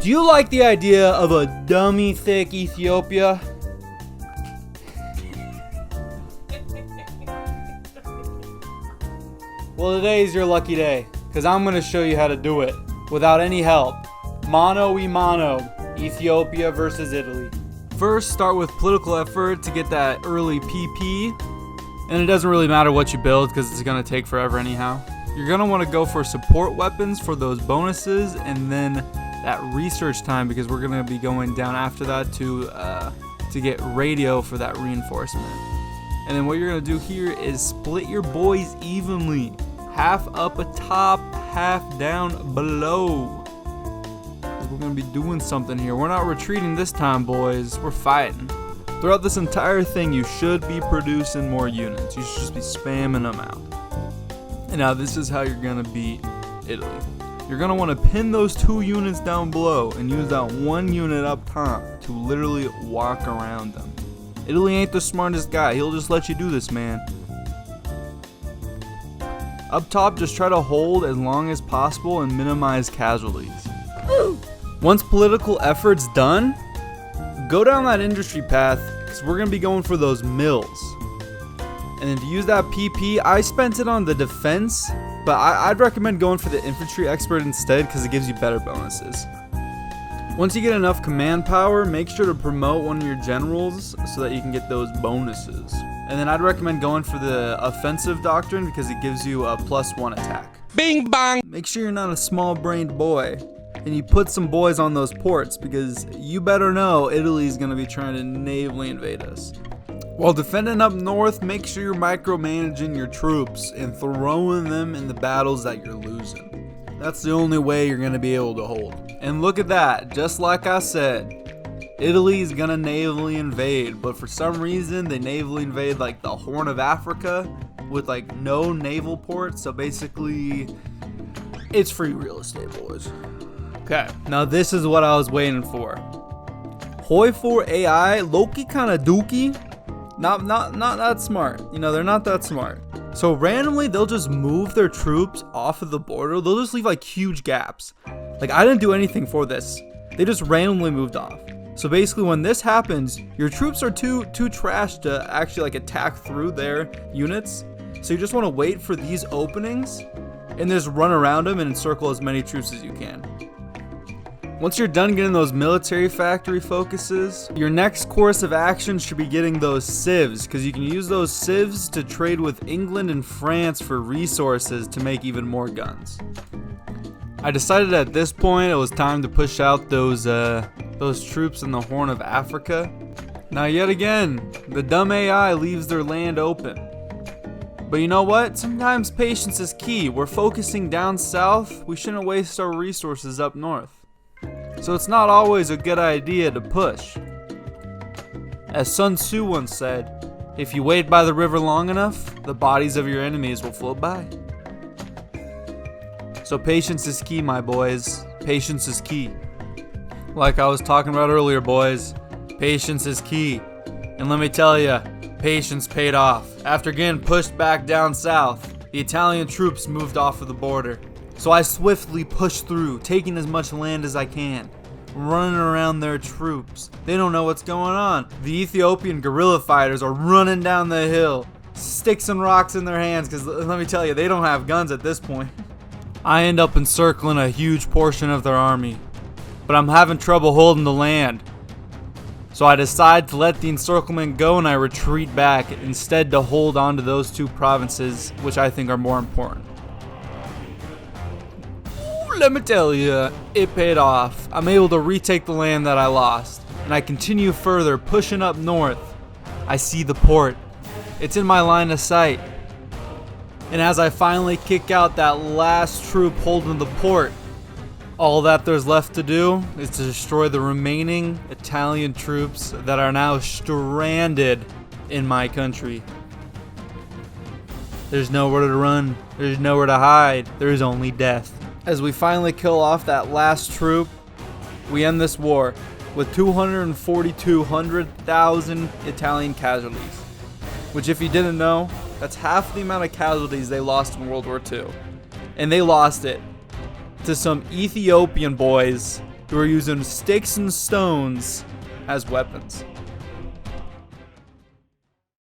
Do you like the idea of a dummy thick Ethiopia? Well, today's your lucky day, because I'm going to show you how to do it without any help. Mano y mano, Ethiopia versus Italy. First, start with political effort to get that early PP. And it doesn't really matter what you build because it's going to take forever anyhow. You're going to want to go for support weapons for those bonuses, and then that research time, because we're going to be going down after that to get radio for that reinforcement. And then what you're going to do here is split your boys evenly. Half up atop, half down below. We're going to be doing something here. We're not retreating this time, boys. We're fighting. Throughout this entire thing, you should be producing more units. You should just be spamming them out. And now this is how you're going to beat Italy. You're going to want to pin those 2 units down below and use that 1 unit up top to literally walk around them. Italy ain't the smartest guy. He'll just let you do this, man. Up top, just try to hold as long as possible and minimize casualties. Once political effort's done, go down that industry path, because we're going to be going for those mills. And then to use that PP, I spent it on the defense, but I'd recommend going for the infantry expert instead, because it gives you better bonuses. Once you get enough command power, make sure to promote one of your generals so that you can get those bonuses. And then I'd recommend going for the offensive doctrine, because it gives you a +1 attack. Bing bang! Make sure you're not a small-brained boy, and you put some boys on those ports, because you better know Italy's going to be trying to navally invade us. While defending up north, make sure you're micromanaging your troops and throwing them in the battles that you're losing. That's the only way you're going to be able to hold. And look at that, just like I said, Italy's going to navally invade, but for some reason they navally invade like the Horn of Africa with like no naval ports, so basically it's free real estate, boys. Okay, now this is what I was waiting for. Hoi 4 AI, Loki kinda dookie. Not that smart. You know, they're not that smart. So randomly they'll just move their troops off of the border. They'll just leave like huge gaps. Like, I didn't do anything for this. They just randomly moved off. So basically when this happens, your troops are too trash to actually like attack through their units. So you just want to wait for these openings and just run around them and encircle as many troops as you can. Once you're done getting those military factory focuses, your next course of action should be getting those civs, because you can use those civs to trade with England and France for resources to make even more guns. I decided at this point it was time to push out those troops in the Horn of Africa. Now yet again, the dumb AI leaves their land open. But you know what? Sometimes patience is key. We're focusing down south. We shouldn't waste our resources up north. So it's not always a good idea to push. As Sun Tzu once said, if you wait by the river long enough, the bodies of your enemies will float by. So patience is key, my boys. Patience is key. Like I was talking about earlier, boys, patience is key. And let me tell you, patience paid off. After getting pushed back down south, the Italian troops moved off of the border. So I swiftly pushed through, taking as much land as I can, running around their troops. They don't know what's going on. The Ethiopian guerrilla fighters are running down the hill, sticks and rocks in their hands, because let me tell you, they don't have guns at this point. I end up encircling a huge portion of their army, but I'm having trouble holding the land. So I decide to let the encirclement go and I retreat back, instead to hold on to those 2 provinces, which I think are more important. Let me tell you, it paid off. I'm able to retake the land that I lost, and I continue further, pushing up north. I see the port. It's in my line of sight. And as I finally kick out that last troop holding the port, all that there's left to do is to destroy the remaining Italian troops that are now stranded in my country. There's nowhere to run. There's nowhere to hide. There's only death. As we finally kill off that last troop, we end this war with 242,000 Italian casualties. Which, if you didn't know, that's half the amount of casualties they lost in World War II. And they lost it to some Ethiopian boys who are using sticks and stones as weapons.